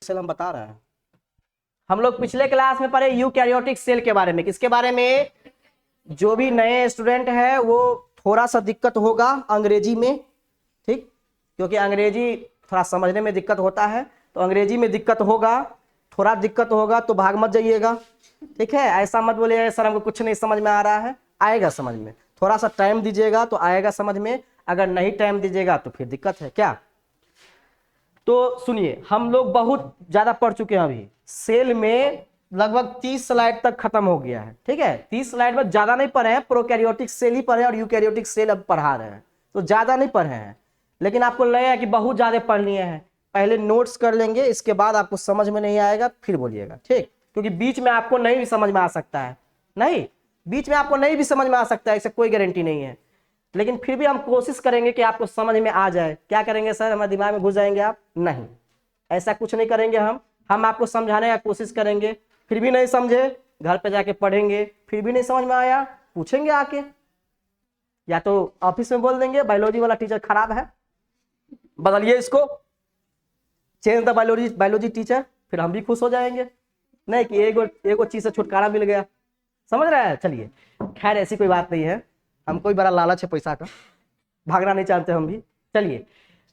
Cell हम बता रहे हैं। हम लोग पिछले क्लास में पढ़े यूकैरियोटिक सेल के बारे में। किसके बारे में? जो भी नए स्टूडेंट है वो थोड़ा सा दिक्कत होगा अंग्रेजी में, ठीक, क्योंकि अंग्रेजी थोड़ा समझने में दिक्कत होता है, तो अंग्रेजी में दिक्कत होगा, थोड़ा दिक्कत होगा तो भाग मत जाइएगा, ठीक है। ऐसा मत बोलिए सर हमको कुछ नहीं समझ में आ रहा है, आएगा समझ में, थोड़ा सा टाइम दीजिएगा तो आएगा समझ में, अगर नहीं टाइम दीजिएगा तो फिर दिक्कत है क्या। तो सुनिए, हम लोग बहुत ज्यादा पढ़ चुके हैं, अभी सेल में लगभग 30 स्लाइड तक खत्म हो गया है, ठीक है। 30 स्लाइड में ज्यादा नहीं पढ़े हैं, प्रोकैरियोटिक सेल ही पढ़े और यूकैरियोटिक सेल अब पढ़ा रहे हैं, तो ज्यादा नहीं पढ़े हैं, लेकिन आपको लगेगा कि बहुत ज्यादा पढ़ लिए हैं। पहले नोट्स कर लेंगे, इसके बाद आपको समझ में नहीं आएगा फिर बोलिएगा, ठीक, क्योंकि बीच में आपको नहीं भी समझ में आ सकता है, नहीं, बीच में आपको नहीं भी समझ में आ सकता है, इससे कोई गारंटी नहीं है, लेकिन फिर भी हम कोशिश करेंगे कि आपको समझ में आ जाए। क्या करेंगे सर, हमारे दिमाग में घुस जाएंगे आप? नहीं, ऐसा कुछ नहीं करेंगे। हम आपको समझाने का कोशिश करेंगे, फिर भी नहीं समझे घर पे जाके पढ़ेंगे, फिर भी नहीं समझ में आया पूछेंगे आके, या तो ऑफिस में बोल देंगे बायोलॉजी वाला टीचर खराब है, बदलिए इसको, चेंज द बायोलॉजी टीचर, फिर हम भी खुश हो जाएंगे, नहीं कि एगो चीज से छुटकारा मिल गया, समझ रहे हैं। चलिए, खैर ऐसी कोई बात नहीं है, हमको भी बड़ा लालच है पैसा का, भागना नहीं चाहते हम भी। चलिए,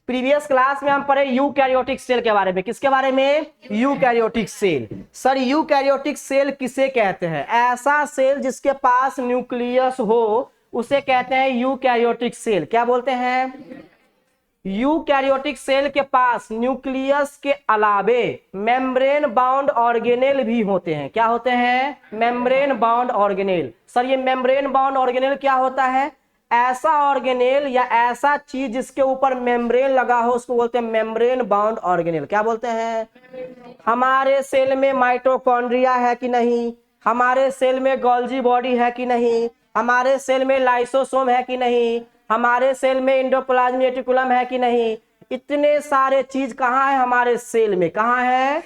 प्रीवियस क्लास में हम पढ़े यूकैरियोटिक सेल के बारे में। किसके बारे में? Eukaryotic cell. Sir eukaryotic cell किसे कहते हैं? ऐसा सेल जिसके पास न्यूक्लियस हो उसे कहते हैं यूकैरियोटिक सेल। क्या बोलते हैं? यूकैरियोटिक सेल के पास न्यूक्लियस के अलावे मेम्ब्रेन बाउंड ऑर्गेनेल भी होते हैं। क्या होते हैं? Membrane bound organelle. सर ये मेम्ब्रेन बाउंड ऑर्गेनेल क्या होता है? ऐसा ऑर्गेनेल या ऐसा चीज जिसके ऊपर मेम्ब्रेन लगा हो उसको बोलते हैं मेम्ब्रेन बाउंड ऑर्गेनेल। क्या बोलते हैं? हमारे सेल में माइटोकॉन्ड्रिया है कि नहीं? हमारे सेल में गोल्जी बॉडी है कि नहीं? हमारे सेल में लाइसोसोम है कि नहीं? हमारे सेल में एंडोप्लाज्मिक रेटिकुलम है कि नहीं? इतने सारे चीज कहाँ है हमारे सेल में? कहाँ है?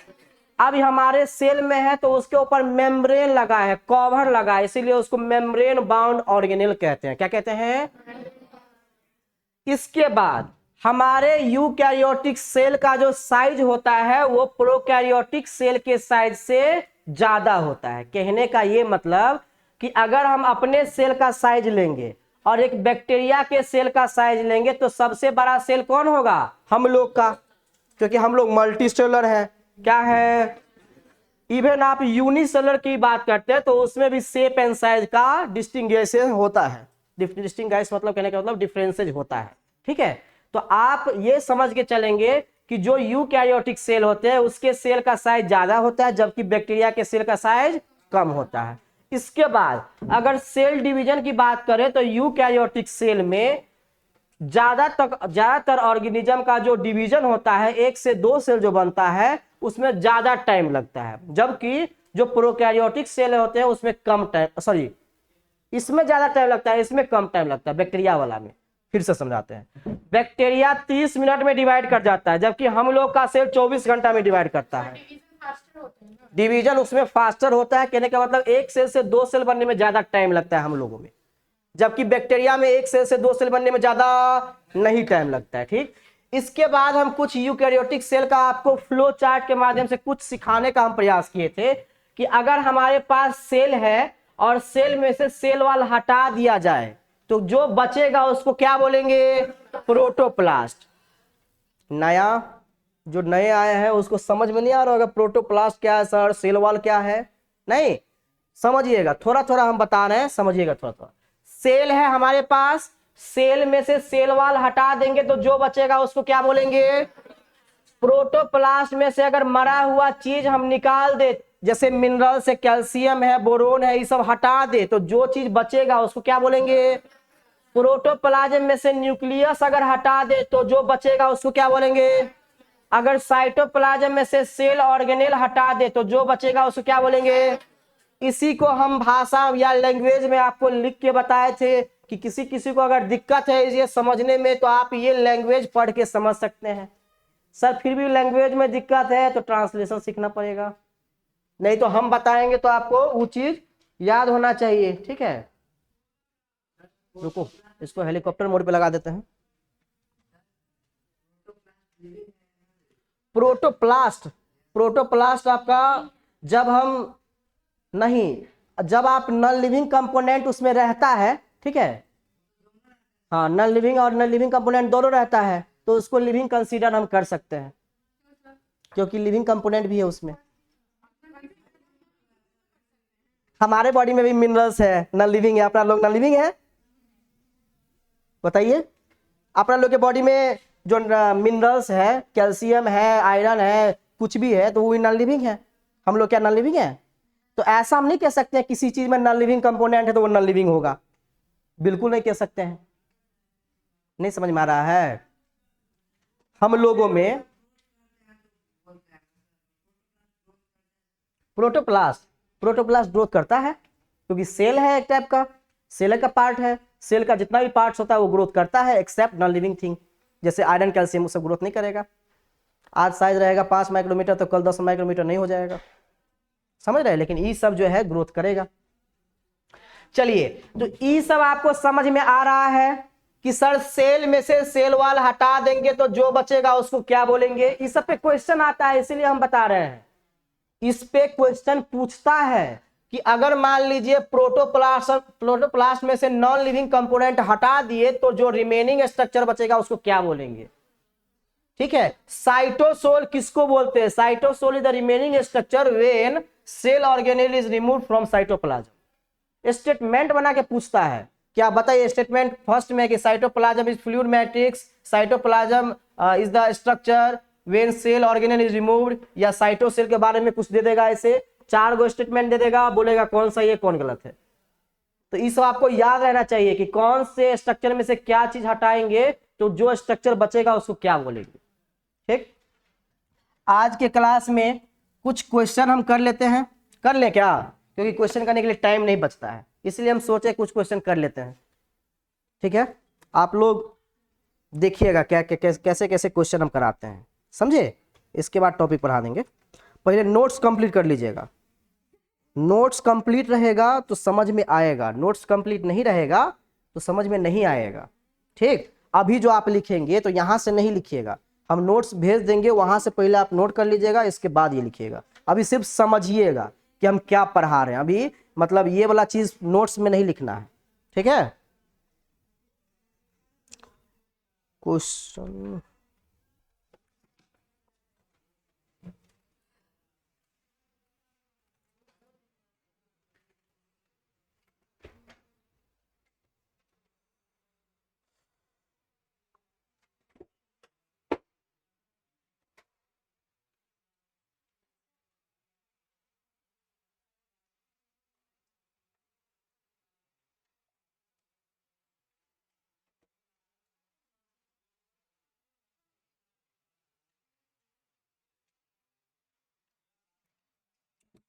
अब हमारे सेल में है तो उसके ऊपर मेम्ब्रेन लगा है, कवर लगा है, इसीलिए उसको मेम्ब्रेन बाउंड ऑर्गेनेल कहते हैं। क्या कहते हैं? इसके बाद हमारे यूकैरियोटिक सेल का जो साइज होता है वो प्रोकैरियोटिक सेल के साइज से ज्यादा होता है। कहने का ये मतलब कि अगर हम अपने सेल का साइज लेंगे और एक बैक्टीरिया के सेल का साइज लेंगे तो सबसे बड़ा सेल कौन होगा? हम लोग का, क्योंकि हम लोग मल्टीसेलुलर है। क्या है? इवन आप यूनिसेलुलर की बात करते हैं तो उसमें भी शेप एंड साइज का डिस्टिंग्विशन होता है। डिस्टिंग्विश मतलब कहने का मतलब डिफरेंसेज होता है, ठीक है। तो आप ये समझ के चलेंगे कि जो यूकैरियोटिक सेल होते हैं उसके सेल का साइज ज्यादा होता है जबकि बैक्टीरिया के सेल का साइज कम होता है। इसके बाद अगर सेल डिवीजन की बात करें तो यूकैरियोटिक सेल में ज्यादातर ऑर्गेनिज्म का जो डिवीजन होता है, 1 से 2 सेल जो बनता है उसमें ज्यादा टाइम लगता है, जबकि जो प्रोकैरियोटिक सेल होते हैं उसमें कम टाइम, सॉरी इसमें ज्यादा टाइम लगता है, इसमें कम टाइम लगता है। बैक्टीरिया वाला में फिर से समझाते हैं। बैक्टीरिया 30 मिनट में डिवाइड कर जाता है जबकि हम लोग का सेल 24 घंटा में डिवाइड करता है। डिवीजन उसमें फास्टर होता है, कहने का मतलब 1 सेल से 2 सेल बनने में ज्यादा टाइम लगता है हम लोगों में, जबकि बैक्टीरिया में 1 सेल से 2 सेल बनने में ज्यादा नहीं टाइम लगता है, ठीक। इसके बाद हम कुछ यूकैरियोटिक सेल का आपको फ्लो चार्ट के माध्यम से कुछ सिखाने का हम प्रयास किए थे कि अगर हमारे पास सेल है और सेल में से सेल वॉल हटा दिया जाए तो जो बचेगा उसको क्या बोलेंगे? प्रोटोप्लास्ट। जो नए आए हैं उसको समझ में नहीं आ रहा होगा प्रोटोप्लास्ट क्या है सर, सेल वॉल क्या है, नहीं समझिएगा, थोड़ा थोड़ा हम बता रहे हैं, समझिएगा थोड़ा थोड़ा। सेल है हमारे पास, सेल में से सेल वॉल हटा देंगे तो जो बचेगा उसको क्या बोलेंगे? प्रोटोप्लास्ट में से अगर मरा हुआ चीज हम निकाल दे, जैसे मिनरल से कैल्शियम है, बोरोन है, ये सब हटा दे तो जो चीज बचेगा उसको क्या बोलेंगे? प्रोटोप्लाज्म में से न्यूक्लियस अगर हटा दे तो जो बचेगा उसको क्या बोलेंगे? अगर साइटोप्लाज्म में से सेल ऑर्गेनेल हटा दे तो जो बचेगा उसको क्या बोलेंगे? इसी को हम भाषा या लैंग्वेज में आपको लिख के बताए थे कि किसी किसी को अगर दिक्कत है ये समझने में तो आप ये लैंग्वेज पढ़ के समझ सकते हैं। सर फिर भी लैंग्वेज में दिक्कत है तो ट्रांसलेशन सीखना पड़ेगा, नहीं तो हम बताएंगे तो आपको वो चीज याद होना चाहिए, ठीक है। रुको, इसको हेलीकॉप्टर मोड पे लगा देते हैं। प्रोटोप्लास्ट प्रोटोप्लास्ट आपका जब आप नॉन लिविंग कंपोनेंट उसमें रहता है, ठीक है, हाँ, नॉन लिविंग और नॉन लिविंग कंपोनेंट दोनों रहता है तो उसको लिविंग कंसीडर हम कर सकते हैं, क्योंकि लिविंग कंपोनेंट भी है उसमें। हमारे बॉडी में भी मिनरल्स है, नॉन लिविंग है। अपना लोग नॉन लिविंग है, बताइए। अपना लोग के बॉडी में जो मिनरल्स है, कैल्शियम है, आयरन है, कुछ भी है, तो वो नॉन लिविंग है। हम लोग क्या नॉन लिविंग है? तो ऐसा हम नहीं कह सकते हैं किसी चीज में नॉन लिविंग कंपोनेंट है तो वो नॉन लिविंग होगा, बिल्कुल नहीं कह सकते हैं। नहीं समझ में आ रहा है? हम लोगों में प्रोटोप्लास्ट ग्रोथ करता है क्योंकि सेल है, एक टाइप का सेल का पार्ट है। सेल का जितना भी पार्ट्स होता है वो ग्रोथ करता है, एक्सेप्ट नॉन लिविंग थिंग। जैसे आयरन, कैल्शियम, वो सब ग्रोथ नहीं करेगा। आज साइज रहेगा 5 माइक्रोमीटर तो कल 10 माइक्रोमीटर नहीं हो जाएगा, समझ रहे हैं? लेकिन ये सब जो है ग्रोथ करेगा। चलिए, तो ये सब आपको समझ में आ रहा है कि सर सेल में से सेल वॉल हटा देंगे तो जो बचेगा उसको क्या बोलेंगे? इस सब पे क्वेश्चन आता है, इसीलिए हम बता रहे हैं। इस पे क्वेश्चन पूछता है कि अगर मान लीजिए प्रोटोप्लास्ट में से नॉन लिविंग कंपोनेंट हटा दिए तो जो रिमेनिंग स्ट्रक्चर बचेगा उसको क्या बोलेंगे? ठीक है, साइटोसोल किसको बोलते हैं? Cytosol is the remaining structure when cell organelle is removed from cytoplasm. Statement बना के पूछता है, क्या बताइए? स्टेटमेंट फर्स्ट में कि cytoplasm is fluid matrix, cytoplasm is the structure when cell organelle is removed, या साइटोसेल के बारे में कुछ दे देगा। ऐसे 4 गो स्टेटमेंट दे देगा, बोलेगा कौन सही है कौन गलत है। तो इस आपको याद रहना चाहिए कि कौन से स्ट्रक्चर में से क्या चीज हटाएंगे तो जो स्ट्रक्चर बचेगा उसको क्या बोलेंगे। ठीक, आज के क्लास में कुछ क्वेश्चन हम कर लेते हैं। कर ले क्या? क्योंकि क्वेश्चन करने के लिए टाइम नहीं बचता है, इसलिए हम सोचे कुछ क्वेश्चन कर लेते हैं। ठीक है, आप लोग देखिएगा क्या कैसे कैसे क्वेश्चन हम कराते हैं, समझे? इसके बाद टॉपिक पढ़ा देंगे। पहले नोट्स कंप्लीट कर लीजिएगा। नोट्स कंप्लीट रहेगा तो समझ में आएगा, नोट्स कंप्लीट नहीं रहेगा तो समझ में नहीं आएगा। ठीक, अभी जो आप लिखेंगे तो यहां से नहीं लिखिएगा, हम नोट्स भेज देंगे, वहां से पहले आप नोट कर लीजिएगा, इसके बाद ये लिखिएगा। अभी सिर्फ समझिएगा कि हम क्या पढ़ा रहे हैं, अभी मतलब ये वाला चीज नोट्स में नहीं लिखना है। ठीक है, क्वेश्चन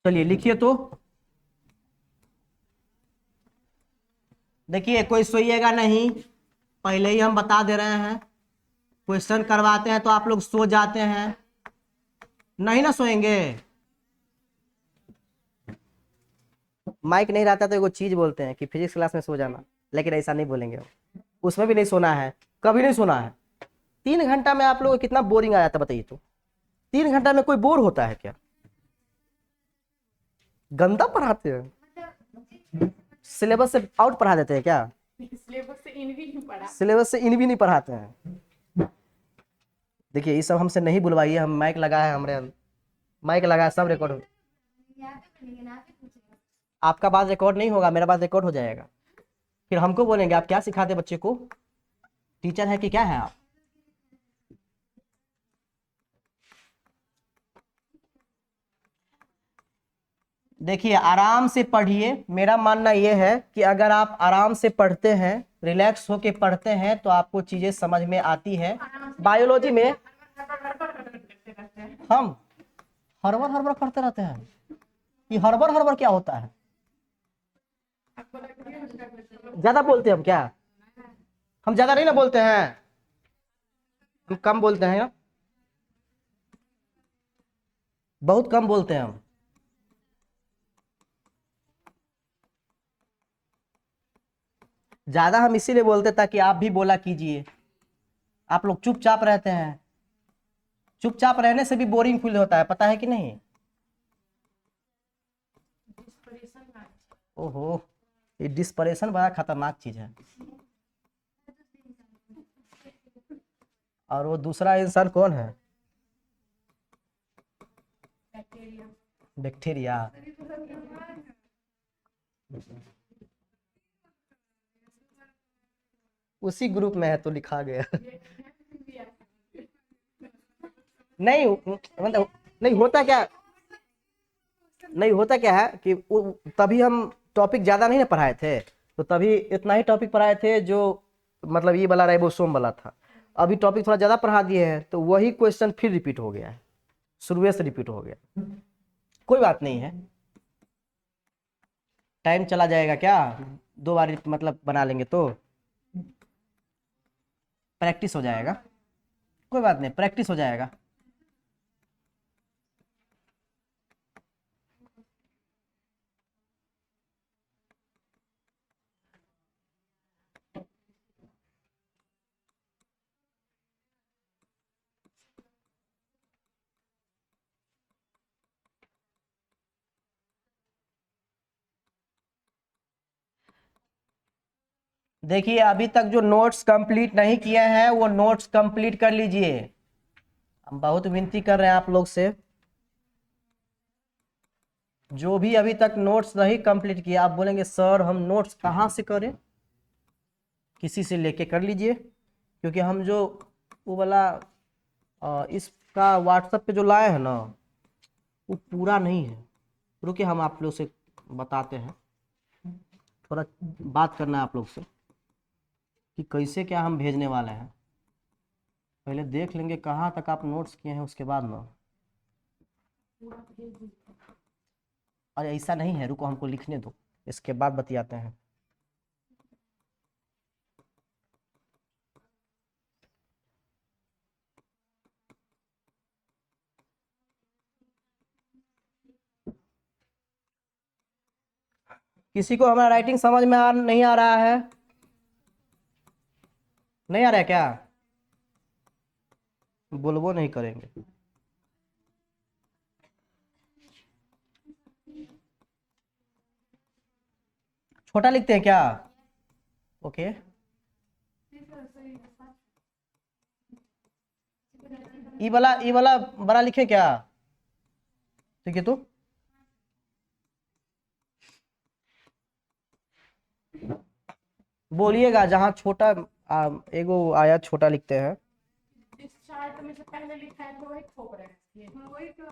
चलिए लिखिए। तो देखिए, कोई सोइएगा नहीं, पहले ही हम बता दे रहे हैं। क्वेश्चन करवाते हैं तो आप लोग सो जाते हैं, नहीं ना सोएंगे? माइक नहीं रहता तो एगो चीज बोलते हैं कि फिजिक्स क्लास में सो जाना, लेकिन ऐसा नहीं बोलेंगे, उसमें भी नहीं सोना है, कभी नहीं सोना है। 3 घंटा में आप लोग को कितना बोरिंग आ जाता बताइए? तो 3 घंटा में कोई बोर होता है क्या? गंदा पढ़ाते हैं, सिलेबस से आउट पढ़ा देते हैं क्या? सिलेबस से इन भी नहीं पढ़ाते हैं। देखिए, ये सब हमसे नहीं बुलवाइए, हम माइक लगा है, हमारे माइक लगा है, सब रिकॉर्ड हो। आपका बात रिकॉर्ड नहीं होगा, मेरा बात रिकॉर्ड हो जाएगा, फिर हमको बोलेंगे आप क्या सिखाते बच्चे को, टीचर है कि क्या है आप? देखिए, आराम से पढ़िए। मेरा मानना यह है कि अगर आप आराम से पढ़ते हैं, रिलैक्स होके पढ़ते हैं तो आपको चीजें समझ में आती है। बायोलॉजी में हम हड़बड़ हड़बड़ करते रहते हैं। ये हड़बड़ हड़बड़ क्या होता है? ज्यादा बोलते हैं हम क्या? हम ज्यादा नहीं ना बोलते हैं, हम कम बोलते हैं, बहुत कम बोलते हैं हम। ज्यादा हम इसीलिए बोलते ताकि आप भी बोला कीजिए, आप लोग चुपचाप रहते हैं। चुपचाप रहने से भी बोरिंग फील होता है, पता है कि नहीं? ओहो, ये डिस्परेशन बड़ा खतरनाक चीज है। और वो दूसरा इंसान कौन है? बैक्टीरिया। उसी ग्रुप में है तो लिखा गया। नहीं मतलब, नहीं होता क्या, नहीं होता क्या है कि तभी हम टॉपिक ज्यादा नहीं ना पढ़ाए थे, तो तभी इतना ही टॉपिक पढ़ाए थे जो मतलब ये वाला राइबोसोम वाला था। अभी टॉपिक थोड़ा ज्यादा पढ़ा दिए हैं तो वही क्वेश्चन फिर रिपीट हो गया है, शुरू से रिपीट हो गया। कोई बात नहीं है, टाइम चला जाएगा क्या, 2 बार मतलब बना लेंगे तो प्रैक्टिस हो जाएगा। कोई बात नहीं, प्रैक्टिस हो जाएगा। देखिए अभी तक जो नोट्स कंप्लीट नहीं किए हैं वो नोट्स कंप्लीट कर लीजिए। हम बहुत विनती कर रहे हैं आप लोग से, जो भी अभी तक नोट्स नहीं कंप्लीट किया, आप बोलेंगे सर हम नोट्स कहाँ से करें, किसी से लेके कर लीजिए। क्योंकि हम जो वो वाला इसका व्हाट्सएप पे जो लाए हैं ना, वो पूरा नहीं है। रुकिए हम आप लोग से बताते हैं, थोड़ा बात करना है आप लोग से कि कैसे क्या हम भेजने वाले हैं। पहले देख लेंगे कहाँ तक आप नोट्स किए हैं, उसके बाद ना। अरे ऐसा नहीं है, रुको हमको लिखने दो, इसके बाद बतियाते हैं। किसी को हमारा राइटिंग समझ में नहीं आ रहा है? नहीं आ रहा है क्या? बोलबो नहीं करेंगे। छोटा लिखते हैं क्या? ओके। ई वाला बड़ा लिखे क्या? ठीक है तो बोलिएगा जहाँ छोटा एगो आया छोटा लिखते हैं। इस चार्ट में से पहले लिखा है तो वही ठोक रहे हैं। वही तो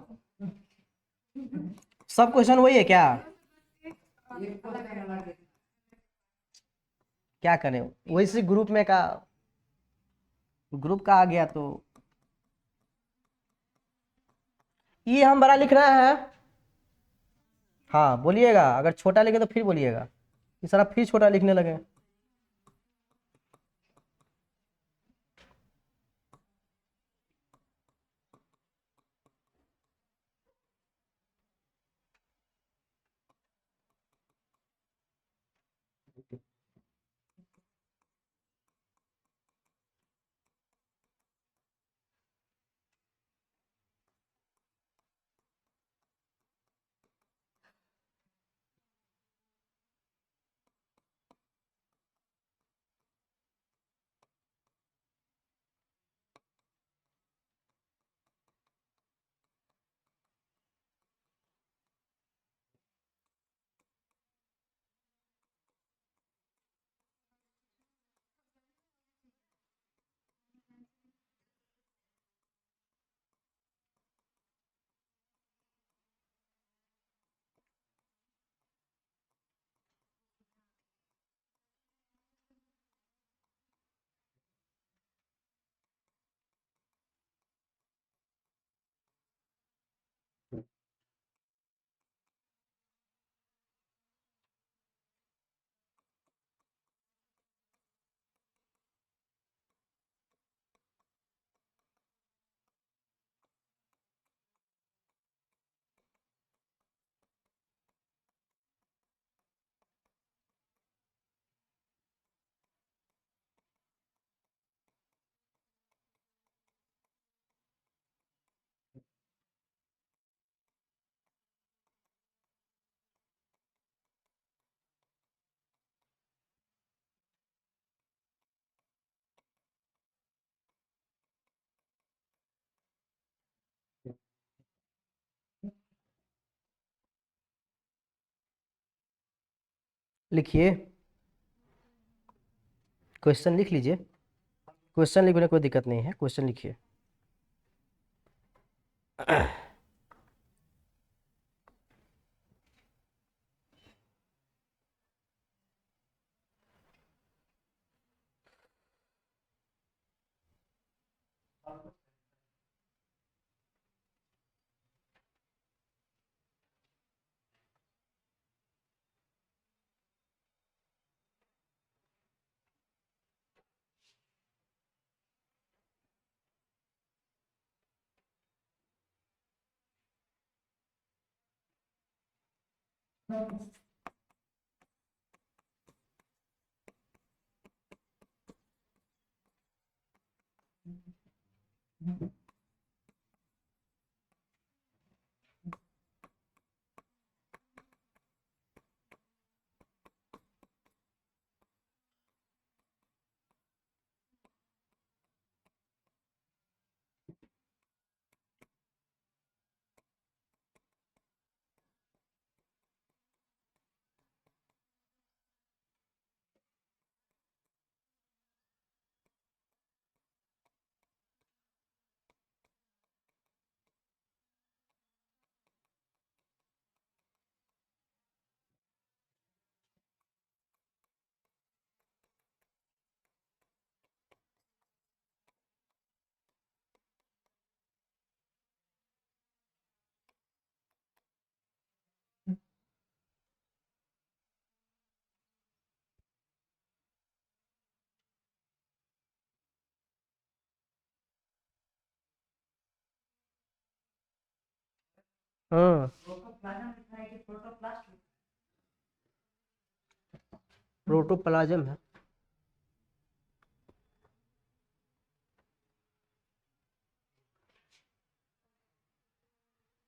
सब क्वेश्चन वही है क्या? क्या करें, वही से ग्रुप में का, ग्रुप का आ गया तो ये हम बड़ा लिख रहे हैं। हाँ बोलिएगा, अगर छोटा लिखे तो फिर बोलिएगा, इस सारा फिर छोटा लिखने लगे। लिखिए, क्वेश्चन लिख लीजिए, क्वेश्चन लिखने में कोई दिक्कत नहीं है, क्वेश्चन लिखिए। हम्म, प्रोटोप्लाज्म है।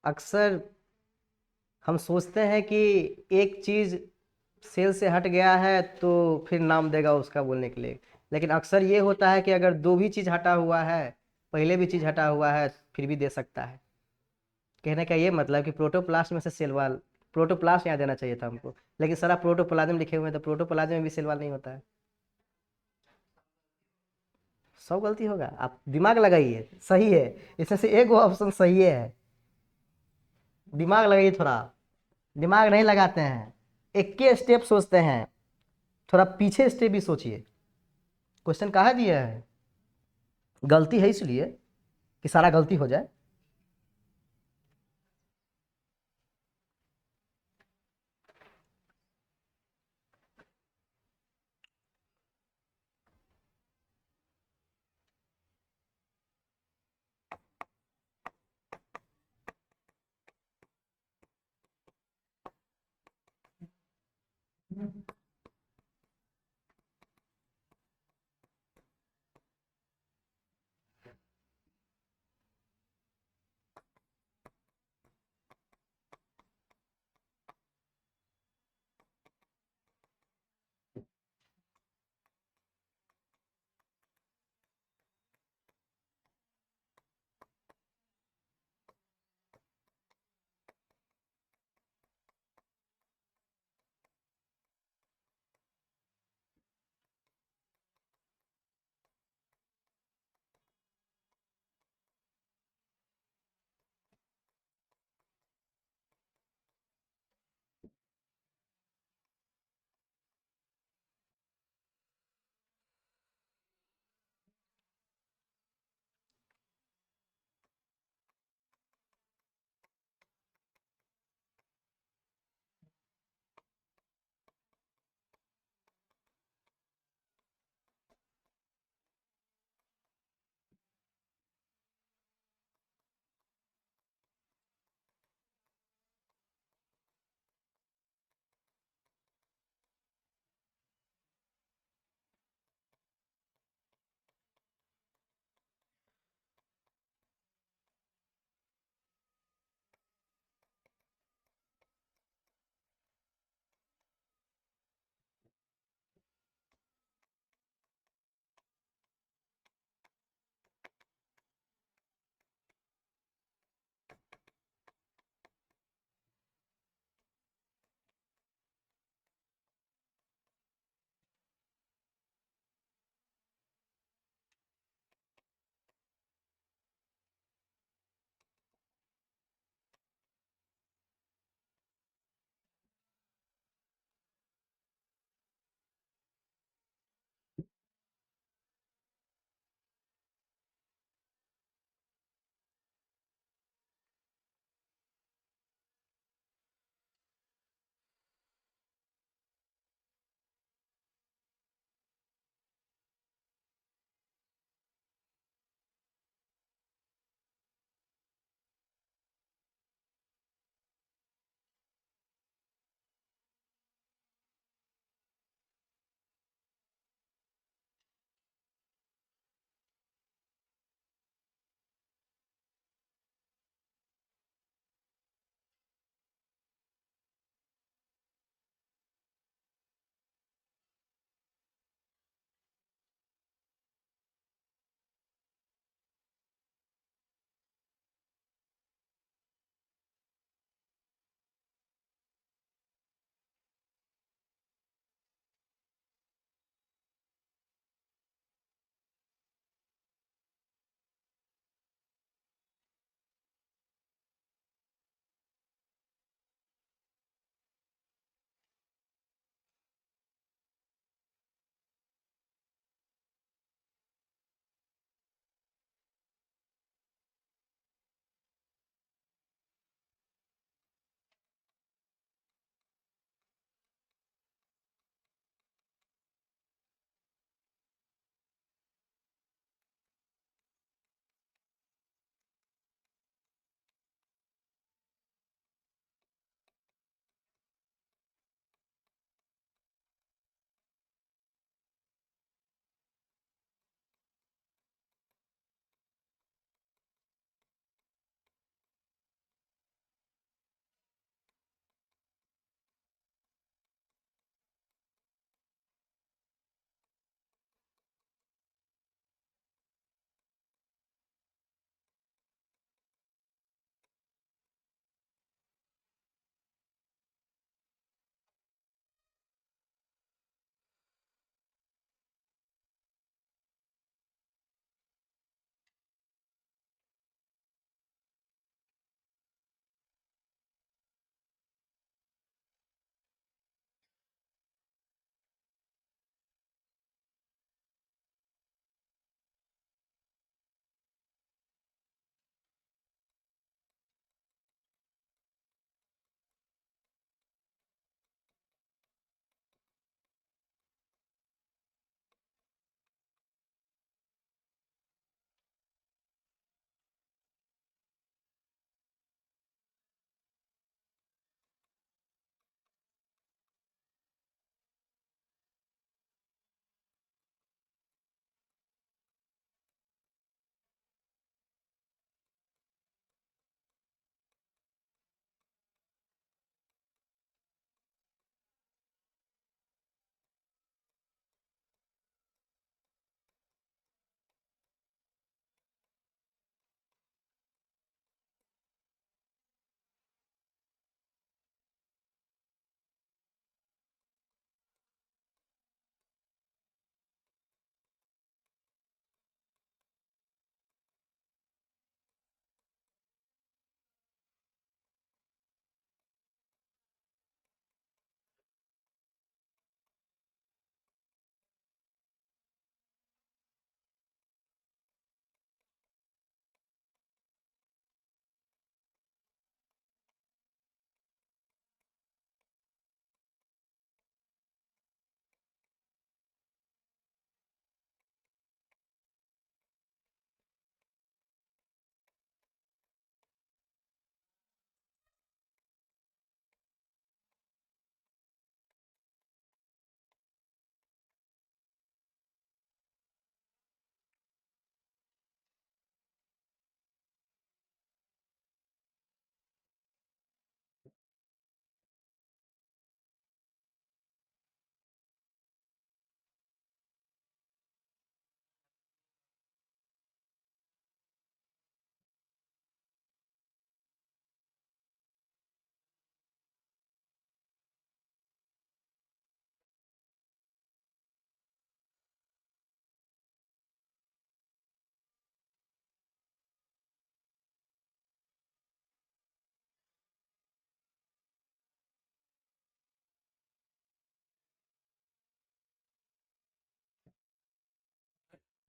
अक्सर हम सोचते हैं कि एक चीज सेल से हट गया है तो फिर नाम देगा उसका बोलने के लिए, लेकिन अक्सर ये होता है कि अगर दो भी चीज हटा हुआ है, पहले भी चीज हटा हुआ है, फिर भी दे सकता है। कहने का ये मतलब कि प्रोटोप्लास्ट में से सेल वाल, प्रोटोप्लास्ट यहाँ देना चाहिए था हमको, लेकिन सारा प्रोटोप्लाज्म लिखे हुए हैं, तो प्रोटोप्लाज्म में भी सेल वाल नहीं होता है। सब गलती होगा, आप दिमाग लगाइए, सही है, इसमें से एक ऑप्शन सही है। दिमाग लगाइए थोड़ा, दिमाग नहीं लगाते हैं, एक के स्टेप सोचते हैं, थोड़ा पीछे स्टेप भी सोचिए। क्वेश्चन कहाँ दिया है, गलती है इसलिए कि सारा गलती हो जाए।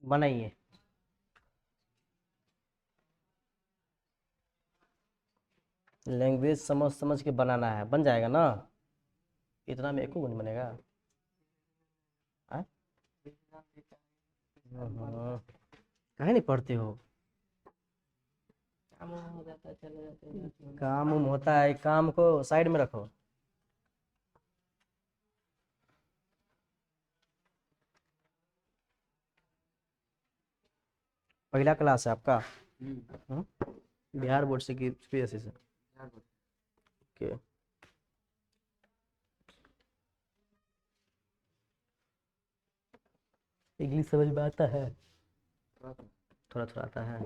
बनाइए। लैंग्वेज समझ समझ के बनाना है, बन जाएगा ना? इतना में एको नहीं बनेगा। हाँ? काहे नहीं पढ़ते हो? काम वाम हो जाता है, चले जाते हैं। काम उम होता है, काम को साइड में रखो। पहला क्लास है आपका? हाँ? बिहार बोर्ड से कि सीबीएसई से? ओके। इंग्लिश समझ में आता है? थोड़ा थोड़ा आता है।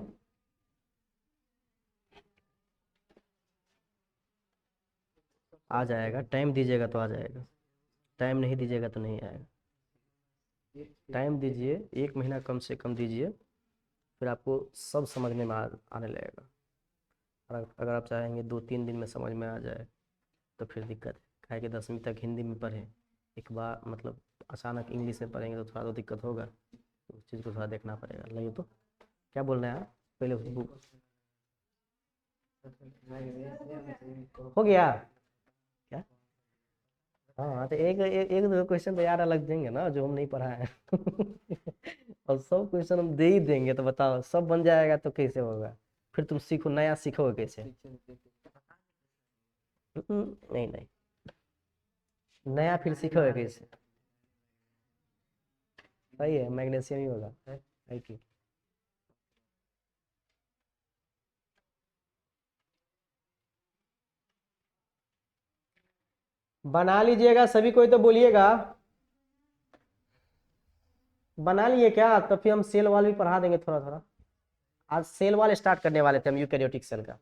आ जाएगा, टाइम दीजिएगा तो आ जाएगा, टाइम नहीं दीजिएगा तो नहीं आएगा। टाइम दीजिए, 1 महीना कम से कम दीजिए, फिर आपको सब समझने में आने लगेगा। और अगर आप चाहेंगे 2-3 दिन में समझ में आ जाए तो फिर दिक्कत है। काहे कि 10वीं तक हिंदी में पढ़े, एक बार मतलब अचानक इंग्लिश में पढ़ेंगे तो थोड़ा तो दिक्कत होगा, तो उस चीज़ को थोड़ा देखना पड़ेगा। नहीं तो क्या बोल रहे हैं आप? पहले बुक हो गया क्या? हाँ तो एक दो क्वेश्चन तो यार अलग देंगे ना जो हम नहीं पढ़ाए हैं। और सब क्वेश्चन हम दे ही देंगे तो बताओ सब बन जाएगा तो कैसे होगा? फिर तुम सीखो, नया सीखोगे कैसे? नहीं नहीं, नया फिर सीखोगे कैसे? सही है, मैग्नीशियम ही होगा है कि? बना लीजिएगा सभी कोई, तो बोलिएगा। बना लिए क्या? तो फिर हम सेल वाल भी पढ़ा देंगे थोड़ा थोड़ा। आज सेल वाल स्टार्ट करने वाले थे हम, यूकैरियोटिक सेल का।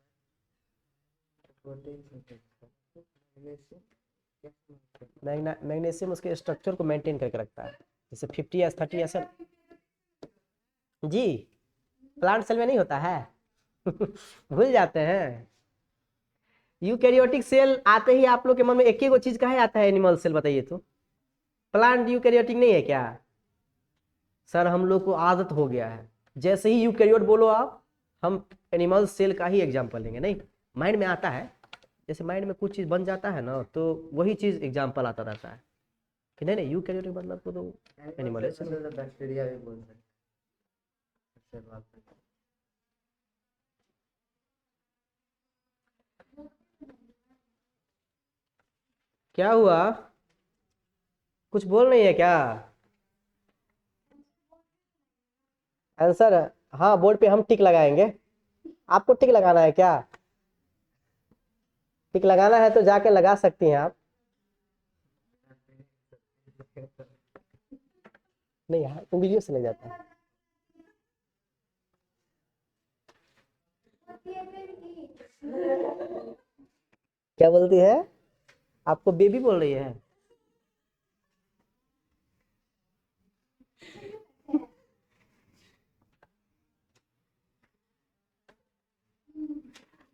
मैग्नीशियम उसके स्ट्रक्चर को मेंटेन करके रखता है, जैसे 50s 30s। जी, प्लांट सेल में नहीं होता है। भूल जाते हैं। यूकैरियोटिक सेल आते ही आप लोग के मन में एक ही चीज का है आता है, एनिमल सेल, बताइए तो। प्लांट यूकैरियोटिक नहीं है क्या? सर हम लोग को आदत हो गया है, जैसे ही यूकैरियोट बोलो आप, हम एनिमल सेल का ही एग्जांपल लेंगे। नहीं, माइंड में आता है, जैसे माइंड में कुछ चीज बन जाता है ना तो वही चीज एग्जांपल आता रहता है कि नहीं नहीं यूकैरियोटिक मतलब तो एनिमल है। बैक्टीरिया भी बोल सकते हैं। क्या हुआ? कुछ बोल रही है क्या? आंसर? हाँ, बोर्ड पे हम टिक लगाएंगे। आपको टिक लगाना है क्या? टिक लगाना है तो जाके लगा सकती हैं आप। नहीं यार, उंगलियों से लग जाता है। क्या बोलती है? आपको बेबी बोल रही है?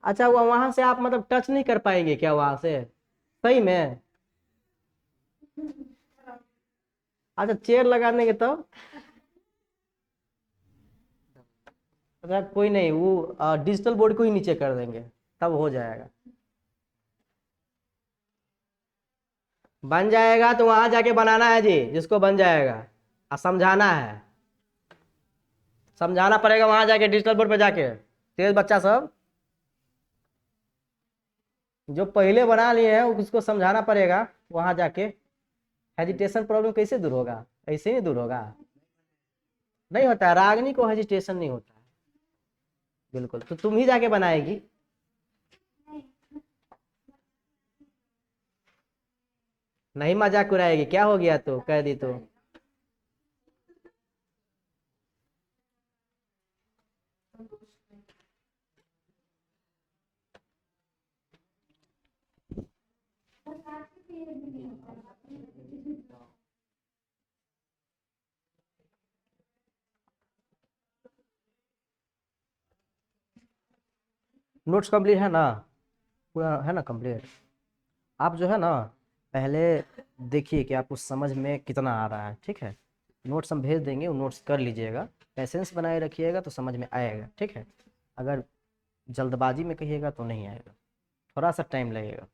अच्छा, वो वहां से आप मतलब टच नहीं कर पाएंगे क्या वहां से? सही में? अच्छा, चेयर लगा देंगे तो? अच्छा कोई नहीं, वो डिजिटल बोर्ड को ही नीचे कर देंगे, तब हो जाएगा। बन जाएगा तो वहां जाके बनाना है जी, जिसको बन जाएगा। और समझाना है, समझाना पड़ेगा वहां जाके, डिजिटल बोर्ड पे जाके। तेज बच्चा सब जो पहले बना लिए हैं उसको समझाना पड़ेगा वहां जाके। हेजिटेशन प्रॉब्लम कैसे दूर होगा? ऐसे नहीं दूर होगा। नहीं होता है, रागनी को हेजिटेशन नहीं होता है। बिल्कुल, तो तुम ही जाके बनाएगी। नहीं मजाक उड़ाएगी, क्या हो गया तो कह दी तो? नोट्स कंप्लीट है ना? पूरा है ना कंप्लीट? आप जो है ना, पहले देखिए कि आपको समझ में कितना आ रहा है, ठीक है? नोट्स हम भेज देंगे, वो नोट्स कर लीजिएगा, पैसेंस बनाए रखिएगा तो समझ में आएगा, ठीक है। अगर जल्दबाजी में कहिएगा तो नहीं आएगा, थोड़ा सा टाइम लगेगा।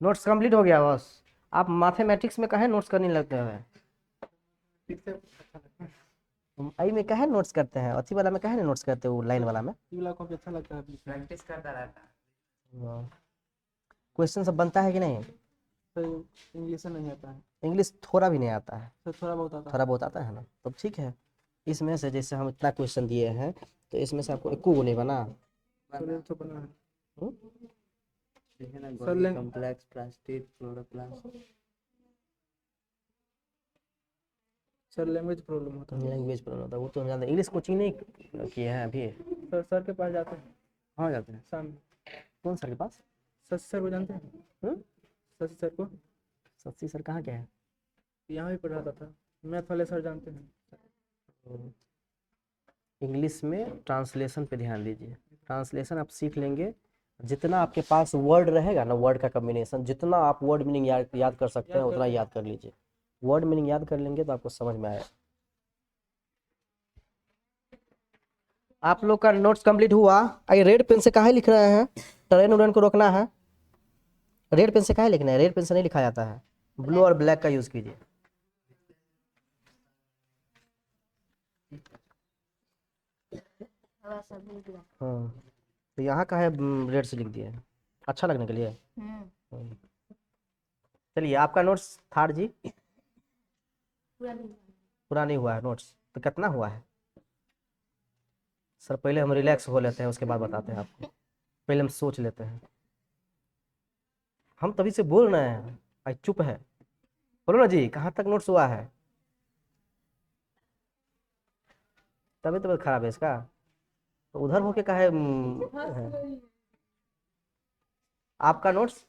नोट्स कंप्लीट हो गया बस। आप मैथमेटिक्स में कहे नोट्स करने लगते हैं, ठीक से अच्छा लगता है। आई में कहे नोट्स करते हैं, अथी वाला में कहे नहीं नोट्स करते, वो लाइन वाला में ये वाला कॉपी अच्छा लगता है। प्रैक्टिस करता रहता है। क्वेश्चन सब बनता है कि नहीं? तो इंग्लिश में नहीं आता है, इंग्लिश थोड़ा भी नहीं आता है, तो थोड़ा बहुत आता है। थोड़ा बहुत आता है ना, तब ठीक है। इसमें से जैसे हम इतना क्वेश्चन दिए हैं तो इसमें से आपको एको नहीं बना। तो बना है। हम्म? ठीक है ना, सर लें- complex plastic chloroplast. Sir language problem होता है। लैंग्वेज प्रॉब्लम होता है, वो तो हम जानते हैं। इंग्लिश कोचिंग नहीं किए हैं अभी? सर के पास जाते हैं हाँ जाते हैं। शाम में। कौन सर के पास? शशि सर को जानते हैं? हम्म? शशि सर को शशि सर कहाँ के हैं? यहाँ भी पढ़ाता था, मैथ वाले सर जानते हैं। इंग्लिश में ट्रांसलेशन पे ध्यान दीजिए, ट्रांसलेशन आप सीख लेंगे, जितना आपके पास वर्ड रहेगा ना, वर्ड का कॉम्बिनेशन, जितना आप वर्ड मीनिंग याद कर सकते हैं उतना याद कर लीजिए। वर्ड मीनिंग याद कर लेंगे तो आपको समझ में आएगा। आप लोग का नोट्स कंप्लीट हुआ। आइए, रेड पेन से काहे लिख रहे हैं? ट्रेन उड़न को रोकना है। रेड पेन से काहे लिखना है? रेड पेन से नहीं लिखा जाता है, ब्लू और ब्लैक का यूज कीजिए। हाँ, तो यहाँ का है रेड से लिख दिया है, अच्छा लगने के लिए। चलिए, आपका नोट्स थर्ड जी पूरा नहीं हुआ है नोट्स, तो कितना हुआ है? सर पहले हम रिलैक्स हो लेते हैं, उसके बाद बताते हैं आपको, पहले हम सोच लेते हैं। हम तभी से बोल रहे हैं, भाई चुप है, बोलो ना जी, कहाँ तक नोट्स हुआ है? तबीयत खराब है इसका, तो उधर होके काहे है? आपका नोट्स,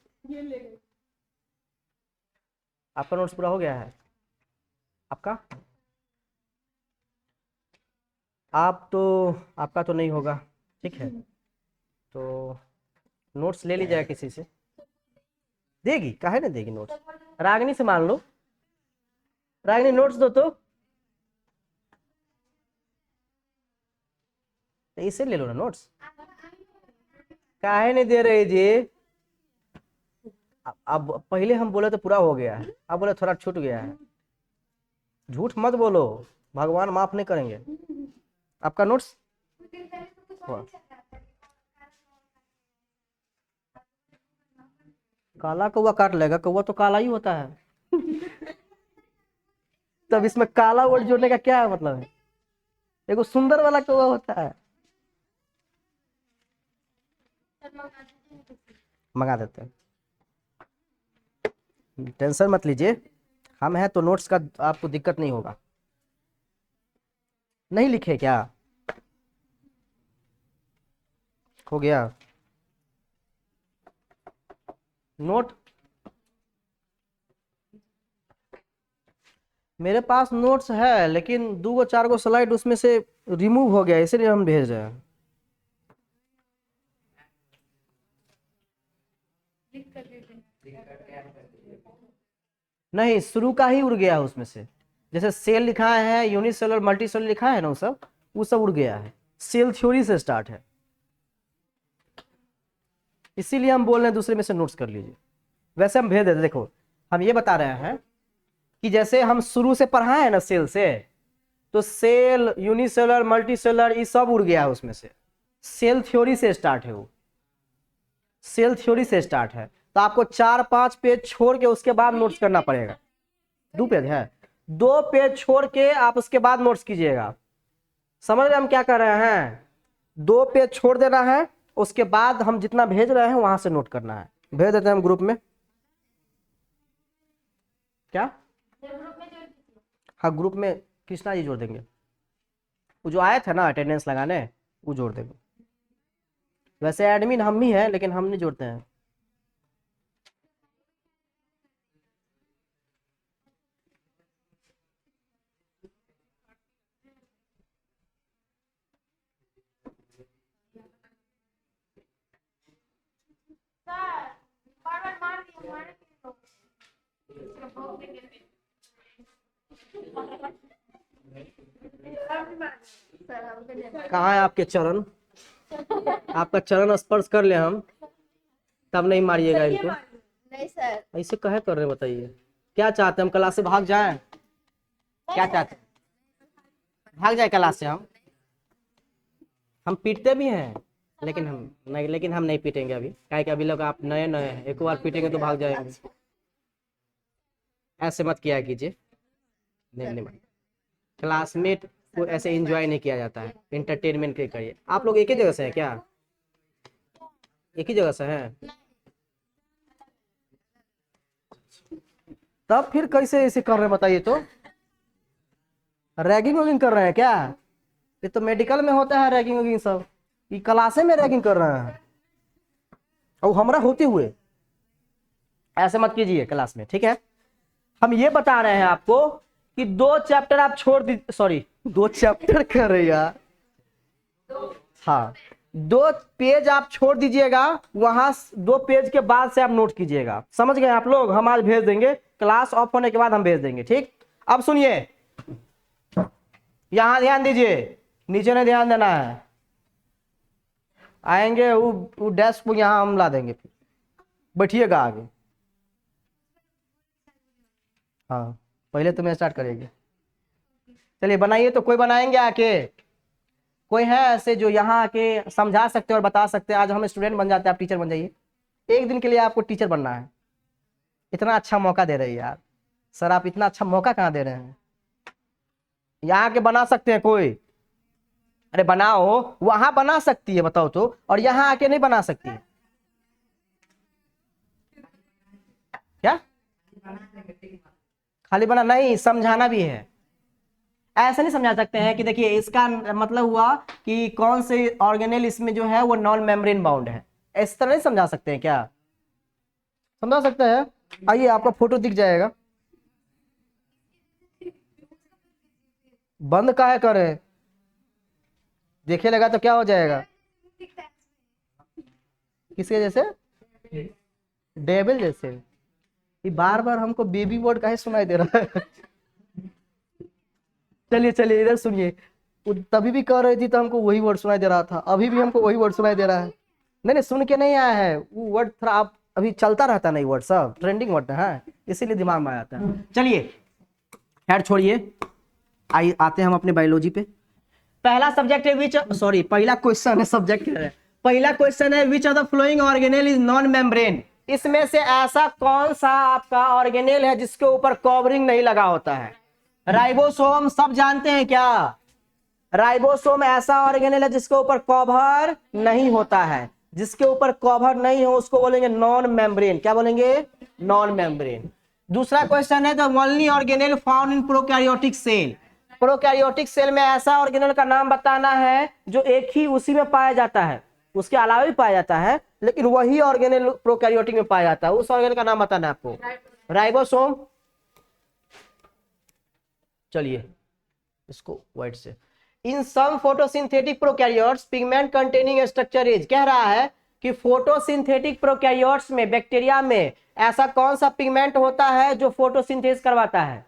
आपका नोट्स पूरा हो गया है आपका? आपका तो नहीं होगा, ठीक है। तो नोट्स ले लीजिएगा किसी से, देगी काहे ना देगी नोट्स? रागिनी से मान लो, रागिनी नोट्स दो तो इसे ले लो ना नोट्स, काहे नहीं दे रही जी? अब पहले हम बोले तो पूरा हो गया है, अब बोले थोड़ा छूट गया है। झूठ मत बोलो, भगवान माफ नहीं करेंगे। आपका नोट्स हुआ? काला कौवा काट लेगा, कौवा तो काला ही होता है। तब इसमें काला वर्ड जोड़ने का क्या मतलब है? देखो सुंदर वाला कौवा होता है। मंगा देते हैं, टेंशन मत लीजिए, हम हैं तो नोट्स का आपको दिक्कत नहीं होगा। नहीं लिखे क्या? हो गया नोट? मेरे पास नोट्स है, लेकिन 2-4 स्लाइड उसमें से रिमूव हो गया, इसलिए हम भेज रहे हैं। नहीं, शुरू का ही उड़ गया है उसमें से, जैसे सेल लिखा है, यूनिसेलर मल्टी सेलर लिखा है ना, वो सब उड़ गया है। सेल थ्योरी से स्टार्ट है, इसीलिए हम बोल रहे हैं दूसरे में से नोट्स कर लीजिए। वैसे हम भेज देते, देखो हम ये बता रहे हैं कि जैसे हम शुरू से पढ़ाए हैं ना सेल से, तो सेल, यूनिसेलर, मल्टी सेलर ये सब उड़ गया है उसमें से। सेल थ्योरी से स्टार्ट है, वो सेल थ्योरी से स्टार्ट है, तो आपको 4-5 पेज छोड़ के उसके बाद नोट्स करना पड़ेगा। 2 पेज है, 2 पेज छोड़ के आप उसके बाद नोट्स कीजिएगा। समझ रहे हम क्या कर रहे हैं? 2 पेज छोड़ देना है, उसके बाद हम जितना भेज रहे हैं वहां से नोट करना है। भेज देते हैं हम ग्रुप में, क्या? हाँ, ग्रुप में कृष्णा जी जोड़ देंगे, वो जो आए थे ना अटेंडेंस लगाने, वो जोड़ देंगे। वैसे एडमिन हम ही हैं, लेकिन हम नहीं जोड़ते हैं। बार बार मार दिया, मारे कहाँ है आपके चरण? आपका चरण स्पर्श कर ले हम, तब नहीं मारिएगा इनको। नहीं सर। ऐसे कहे कर रहे हैं, बताइए क्या चाहते हैं? हम क्लास से भाग जाएं? क्या चाहते हैं? भाग जाए क्लास से? हम पीटते भी हैं, लेकिन हम नहीं पीटेंगे अभी, काहे कि अभी लोग आप नए नए हैं, एक बार पीटेंगे तो भाग जाएंगे। ऐसे मत किया कीजिए, नहीं। क्लासमेट को ऐसे एंजॉय नहीं किया जाता है, एंटरटेनमेंट के करिए। आप लोग एक ही जगह से हैं क्या? एक ही जगह से हैं? तब फिर कैसे ऐसे कर रहे हैं बताइए तो? रैगिंग वैगिंग कर रहे हैं क्या? ये तो मेडिकल में होता है रैगिंग वैगिंग सब, ये क्लासे में रैगिंग कर रहे हैं और हमरा होते हुए। ऐसे मत कीजिए क्लास में, ठीक है? हम ये बता रहे हैं आपको कि 2 चैप्टर आप छोड़ दी, सॉरी 2 चैप्टर कर रहे यार, हाँ 2 पेज आप छोड़ दीजिएगा, वहां 2 पेज के बाद से आप नोट कीजिएगा। समझ गए आप लोग? हम आज भेज देंगे, क्लास ऑफ होने के बाद हम भेज देंगे, ठीक? अब सुनिए, यहां ध्यान दीजिए, नीचे नहीं ध्यान देना है। आएंगे वो डेस्क को यहां हम ला देंगे, फिर बैठिएगा आगे। हाँ पहले तो मैं स्टार्ट करेंगे। चलिए बनाइए, तो कोई बनाएंगे आके? कोई है ऐसे जो यहाँ आके समझा सकते हैं और बता सकते हैं? आज हम स्टूडेंट बन जाते हैं, आप टीचर बन जाइए। एक दिन के लिए आपको टीचर बनना है, इतना अच्छा मौका दे रहे हैं यार सर, आप इतना अच्छा मौका कहाँ दे रहे हैं? यहाँ के बना सकते हैं कोई? अरे बनाओ, वहां बना सकती है बताओ तो, और यहाँ आके नहीं बना सकती है क्या? खाली बना नहीं, समझाना भी है। ऐसा नहीं समझा सकते हैं कि देखिए इसका मतलब हुआ कि कौन से ऑर्गेनेल इसमें जो है वो नॉन मेम्ब्रेन बाउंड है, इस तरह नहीं समझा सकते हैं क्या? समझा सकते हैं? आइए आपका फोटो दिख जाएगा। बंद काहे करें? देखे लगा तो क्या हो जाएगा? किसके जैसे? डेविल जैसे? ये बार बार हमको बेबी वर्ड काहे सुनाई दे रहा है? चलिए इधर सुनिए, तभी भी कह रही थी तो हमको वही वर्ड सुनाई दे रहा था, अभी भी हमको वही वर्ड सुनाई दे रहा है। नहीं सुन के नहीं आया है वो वर्ड, थोड़ा आप अभी चलता रहता नहीं, वर्ड सब ट्रेंडिंग वर्ड है, इसीलिए दिमाग में आता है। चलिए खैर छोड़िए, आइए आते हैं हम अपने बायोलॉजी पे। पहला सब्जेक्ट है विच, सॉरी पहला क्वेश्चन है, सब्जेक्ट है, पहला क्वेश्चन है विच of the flowing organelle is non membrane. इसमें से ऐसा कौन सा आपका ऑर्गेनेल है जिसके ऊपर कवरिंग नहीं लगा होता है? राइबोसोम, सब जानते हैं क्या? राइबोसोम ऐसा ऑर्गेनेल है जिसके ऊपर कवर नहीं होता है, जिसके ऊपर कवर नहीं हो उसको बोलेंगे नॉन मेम्ब्रेन। क्या बोलेंगे? Non membrane. दूसरा क्वेश्चन है the only organelle found in prokaryotic cell. Prokaryotic cell में ऐसा ऑर्गेनेल का नाम बताना है जो एक ही उसी में पाया जाता है, उसके अलावा भी पाया जाता है लेकिन वही ऑर्गेनेल प्रोकैरियोटिक में पाया जाता है, उस ऑर्गेनेल का नाम बताना है आपको। राइबोसोम। चलिए इसको वाइट से। In some photosynthetic prokaryotes pigment containing structure is, कह रहा है कि फोटोसिंथेटिक प्रोकैरियोट्स में, बैक्टीरिया में ऐसा कौन सा पिगमेंट होता है जो फोटोसिंथेसिस करवाता है?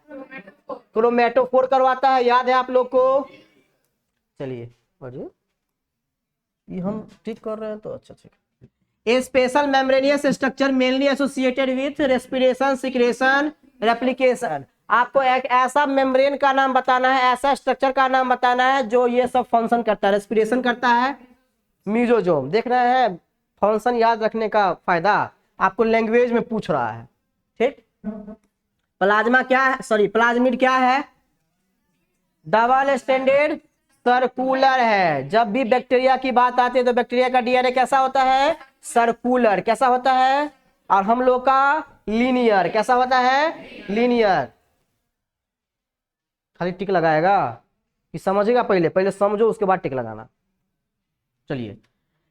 क्रोमेटोफोर करवाता है, याद है आप लोग को? चलिए पढ़िए, ये हम ठीक कर रहे हैं तो अच्छा ठीक। A special membranous structure mainly associated with respiration, secretion, replication. आपको एक ऐसा मेम्ब्रेन का नाम बताना है, ऐसा स्ट्रक्चर का नाम बताना है जो ये सब फंक्शन करता है। रेस्पिरेशन करता है मीजोजोम, देख रहे हैं? फंक्शन याद रखने का फायदा आपको लैंग्वेज में पूछ रहा है, ठीक? प्लाज्मा क्या है, सॉरी प्लाज्मिड क्या है? डबल स्टैंडर्ड सर्कुलर है। जब भी बैक्टीरिया की बात आती है तो बैक्टीरिया का डीएनए कैसा होता है? सर्कुलर। कैसा होता है? और हम लोग का लीनियर। कैसा होता है? लीनियर। खाली टिक लगाएगा कि समझेगा? पहले समझो उसके बाद टिक लगाना। चलिए,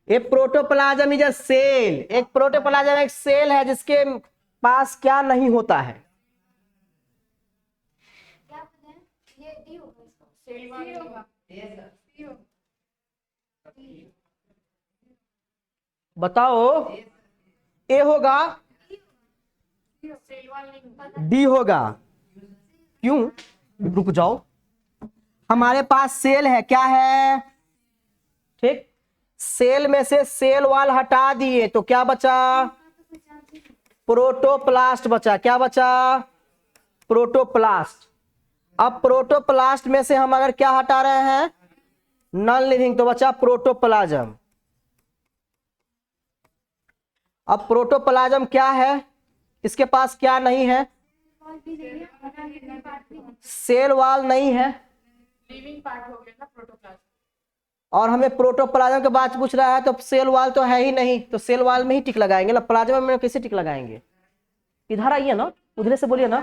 एक प्रोटोप्लाज्म इज अ सेल। एक प्रोटोप्लाज्म एक सेल है जिसके पास क्या नहीं होता है? बताओ। ए होगा, डी होगा। क्यों? रुक जाओ, हमारे पास सेल है, क्या है, ठीक, सेल में से सेल वॉल हटा दिए तो क्या बचा, प्रोटोप्लास्ट बचा, क्या बचा, प्रोटोप्लास्ट। अब प्रोटोप्लास्ट में से हम अगर क्या हटा रहे हैं, नॉन लिविंग, तो बचा प्रोटोप्लाज्म। अब प्रोटोप्लाज्म क्या है, इसके पास क्या नहीं है, सेल वॉल नहीं है, लिविंग पार्ट हो गया ना प्रोटोप्लाज्म। और हमें प्रोटोप्लाज्म के बाद पूछ रहा है तो सेल वॉल तो है ही नहीं, तो सेल वॉल में ही टिक लगाएंगे ना, प्लाज्मा में कैसे टिक लगाएंगे, इधर आइए ना, उधर से बोलिए ना,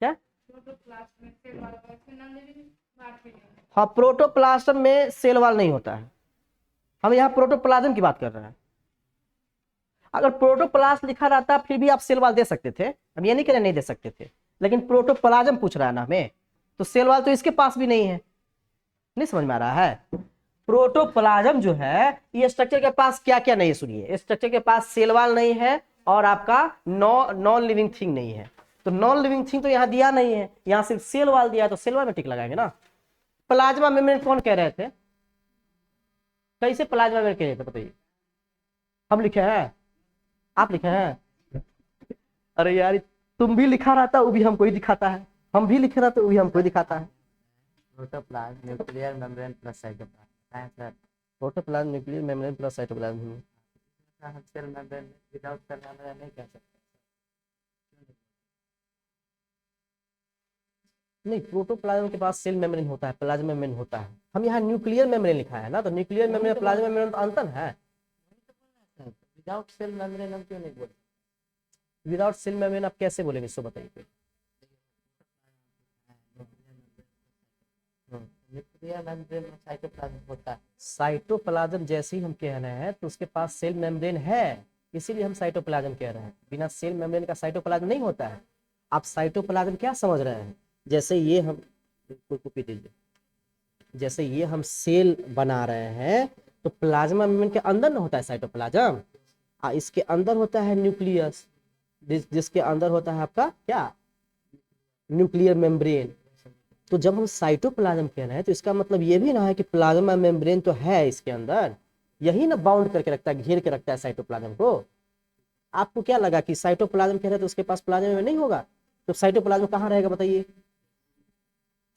क्या, हाँ प्रोटोप्लाज्म में सेल वॉल नहीं होता है, हम यहाँ प्रोटोप्लाज्म की बात कर रहे हैं। अगर प्रोटोप्लास्ट लिखा रहता फिर भी आप सेल वॉल दे सकते थे, हम ये नहीं कह रहे नहीं दे सकते थे, लेकिन प्रोटोप्लाज्म पूछ रहा है ना हमें, तो सेल वॉल तो इसके पास भी नहीं है, नहीं समझ में आ रहा है। प्रोटोप्लाज्म जो है ये स्ट्रक्चर के पास क्या क्या नहीं है, सुनिए, स्ट्रक्चर के पास सेल वॉल नहीं है और आपका नॉन लिविंग थिंग नहीं है, तो नॉन लिविंग थिंग तो यहाँ दिया नहीं है, यहाँ सिर्फ सेल वॉल दिया है, तो सेल वॉल में टिक लगाएंगे ना। प्लाज्मा मेम्ब्रेन कौन कह रहे थे, कैसे प्लाज्मा मेम्ब्रेन कह रहे थे बताइए, हम लिखे हैं, आप लिखे हैं, अरे यार तुम भी लिखा रहता वो भी हमको ही दिखाता है, हम भी लिखे रहते वो भी हमको ही दिखाता है। Protoplasm nuclear membrane plus cytoplasm, sir protoplasm nuclear membrane plus cytoplasm, हम cell membrane without cell membrane नहीं कह सकते। नहीं, प्रोटोप्लाज्म के पास सेल मेम्ब्रेन होता है, प्लाज्मा मेम्ब्रेन होता है, हम यहाँ न्यूक्लियर मेम्ब्रेन लिखा है ना, तो न्यूक्लियर मेम्ब्रेन प्लाज्मा मेम्ब्रेन तो अंतर है। विदाउट सेल मेम्ब्रेन हम क्यों नहीं बोलते, विदाउट सेल मेम्ब्रेन आप कैसे बोलेंगे, इसको बताइए। न्यूक्लियर मेम्ब्रेन में साइटोप्लाज्म होता है, साइटोप्लाज्म जैसे ही हम कह रहे हैं तो उसके पास सेल मेम्ब्रेन है, इसीलिए हम साइटोप्लाज्म कह रहे हैं, बिना सेल मेम्ब्रेन का साइटोप्लाज्म नहीं होता है। आप साइटोप्लाज्म क्या समझ रहे हैं, जैसे ये हम कॉपी दीजिए, जैसे ये हम सेल बना रहे हैं तो प्लाज्मा मेम्ब्रेन के अंदर ना होता है साइटोप्लाज्म, इसके अंदर होता है न्यूक्लियस, जिसके अंदर होता है आपका क्या, न्यूक्लियर मेम्ब्रेन। तो जब हम साइटोप्लाज्म कह रहे हैं तो इसका मतलब ये भी ना है कि प्लाज्मा मेम्ब्रेन तो है इसके अंदर, यही ना बाउंड करके रखता है, घेर के रखता है साइटोप्लाज्म को। आपको क्या लगा कि साइटोप्लाज्म कह रहे हैं तो उसके पास प्लाज्मा मेम्ब्रेन नहीं होगा, तो साइटोप्लाज्म कहाँ रहेगा बताइए,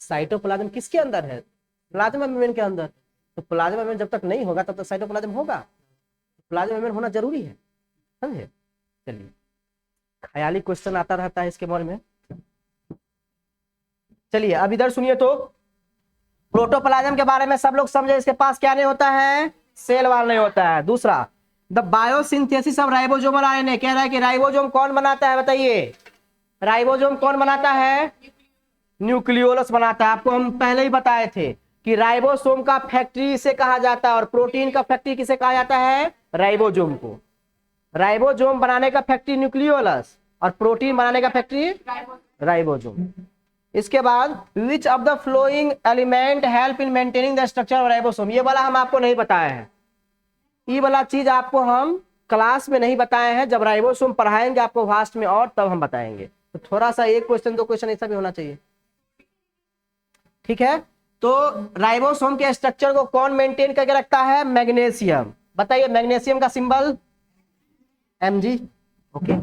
साइटोप्लाज्म किसके अंदर है, प्लाज्मा मेम्ब्रेन के अंदर, तो प्लाज्मा मेम्ब्रेन जब तक नहीं होगा तब तक साइटोप्लाज्म होगा, प्लाज्मा मेम्ब्रेन होना जरूरी है, समझे। चलिए ख्याली क्वेश्चन आता रहता है इसके बारे में। चलिए अब इधर सुनिए, तो प्रोटोप्लाज्म के बारे में सब लोग समझे, इसके पास क्या नहीं होता है, सेल वॉल नहीं होता है। दूसरा, the biosynthesis of ribosomal RNA, कह रहा है कि राइबोसोम कौन बनाता है बताइए, राइबोसोम कौन बनाता है, न्यूक्लियोलस बनाता है। आपको हम पहले ही बताए थे कि राइबोसोम का फैक्ट्री इसे कहा जाता है और प्रोटीन का फैक्ट्री किसे कहा जाता है, राइबोसोम को। राइबोसोम बनाने का फैक्ट्री न्यूक्लियोलस और प्रोटीन बनाने का फैक्ट्री राइबोसोम। इसके बाद विच of the flowing element help in maintaining the structure of ribosome, ये वाला हम आपको नहीं बताए हैं, ये वाला चीज आपको हम क्लास में नहीं बताए हैं, जब राइबोसोम पढ़ाएंगे आपको वास्ट में और तब हम बताएंगे। तो थोड़ा सा एक क्वेश्चन दो क्वेश्चन ऐसा भी होना चाहिए, ठीक है। तो राइबोसोम के स्ट्रक्चर को कौन मेंटेन करके रखता है, मैग्नीशियम। बताइए मैग्नीशियम का symbol Mg, okay.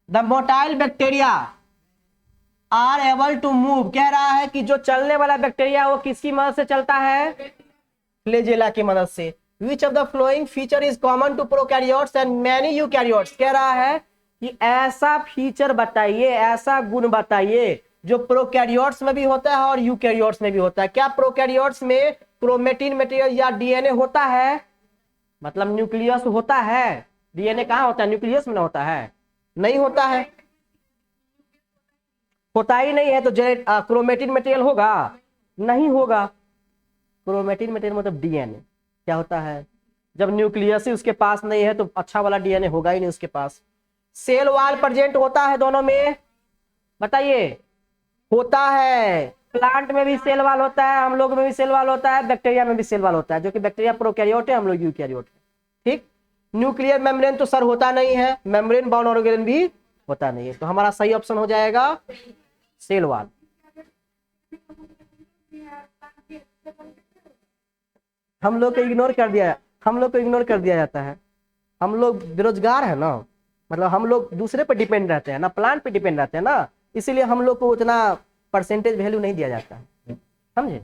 The motile bacteria are able to move, कह रहा है कि जो चलने वाला बैक्टीरिया वो किसकी मदद से चलता है, फ्लैजेला की मदद से। Which of the following feature is common to prokaryotes and many eukaryotes, कह रहा है कि ऐसा फीचर बताइए, ऐसा गुण बताइए जो प्रोकैरियोट्स में भी होता है और यूकैरियोट्स में भी होता है। क्या प्रोकैरियोट्स में क्रोमेटिन मटेरियल या डीएनए होता है, मतलब न्यूक्लियस होता है, डीएनए कहाँ होता है, न्यूक्लियस में ना होता है, नहीं होता है, होता ही नहीं है। तो क्रोमेटिन मटेरियल होगा, नहीं होगा। क्रोमेटिन मटेरियल मतलब डीएनए क्या होता है, जब न्यूक्लियस ही उसके पास नहीं है तो अच्छा वाला डीएनए होगा ही नहीं उसके पास। सेल वॉल प्रेजेंट होता है दोनों में, बताइए, होता है। प्लांट में भी सेल वॉल होता है, हम लोग में भी सेल वॉल होता है, बैक्टीरिया में भी सेल वॉल होता है, जो कि बैक्टीरिया प्रोकैरियोट है, हम लोग यूकैरियोट है, ठीक। न्यूक्लियर मेम्ब्रेन तो सर होता नहीं है, मेम्ब्रेन बाउंड ऑर्गेनल भी होता नहीं है। तो हमारा सही ऑप्शन हो जाएगा सेल वॉल। हम लोग को इग्नोर कर दिया, हम लोग को इग्नोर कर दिया जाता है। हम लोग बेरोजगार है ना, मतलब हम लोग दूसरे पर डिपेंड रहते हैं ना, प्लांट पे डिपेंड रहते हैं ना, इसीलिए हम लोग को उतना परसेंटेज वैल्यू नहीं दिया जाता है, समझे।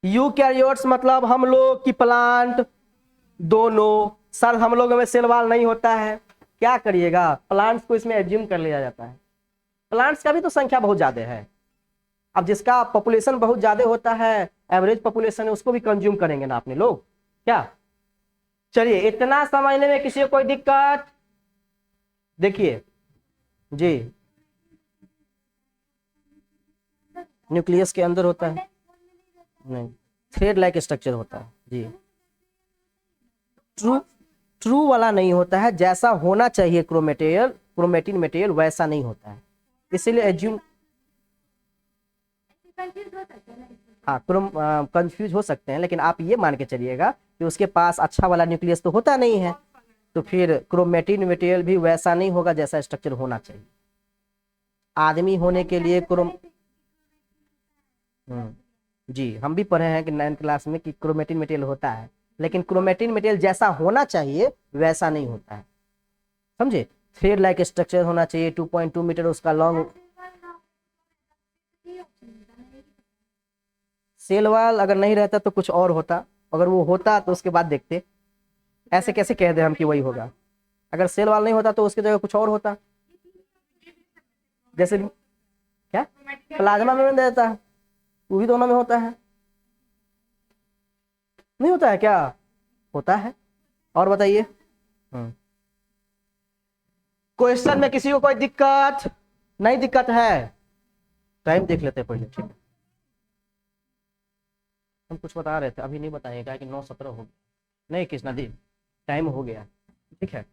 यूकैरियोट्स मतलब हम लोग की प्लांट दोनों। सर हम लोगों में सेल वॉल नहीं होता है, क्या करिएगा, प्लांट्स को इसमें एज्यूम कर लिया जाता है। प्लांट्स का भी तो संख्या बहुत ज्यादा है। अब जिसका पॉपुलेशन बहुत ज्यादा होता है, एवरेज पॉपुलेशन है, उसको भी कंज्यूम करेंगे ना अपने लोग, क्या। चलिए, इतना समझने में किसी को कोई दिक्कत? देखिए जी, न्यूक्लियस के अंदर होता है, नहीं, थ्रेड लाइक स्ट्रक्चर होता है जी। ट्रू वाला नहीं होता है, जैसा होना चाहिए क्रोमेटिन मटेरियल वैसा नहीं होता है, इसीलिए एज्यूम, हाँ कंफ्यूज हो सकते हैं, लेकिन आप ये मान के चलिएगा कि उसके पास अच्छा वाला न्यूक्लियस तो होता नहीं है, तो फिर क्रोमेटिन मटेरियल भी वैसा नहीं होगा जैसा स्ट्रक्चर होना चाहिए। आदमी होने के लिए जी, हम भी पढ़े हैं कि 9th क्लास में कि क्रोमेटिन मटेरियल होता है, लेकिन क्रोमेटिन मटेरियल जैसा होना चाहिए वैसा नहीं होता है, समझे। थ्रेड लाइक स्ट्रक्चर होना चाहिए, 2.2 मीटर उसका लॉन्ग। सेल वॉल अगर नहीं रहता तो कुछ और होता, अगर वो होता तो उसके बाद देखते। ऐसे कैसे कह दे हम कि वही होगा, अगर सेल वॉल नहीं होता तो उसकी जगह कुछ और होता। जैसे क्या प्लाज्मा मेम्ब्रेन रहता है, वो भी दोनों में होता है, नहीं होता है क्या, होता है। और बताइए, क्वेश्चन में किसी को कोई दिक्कत नहीं? दिक्कत है? टाइम देख लेते हैं पहले, ठीक है। हम कुछ बता रहे थे, अभी नहीं बताएंगे, क्या कि 9:17 हो गया, नहीं कृष्णा दी, टाइम हो गया, ठीक है।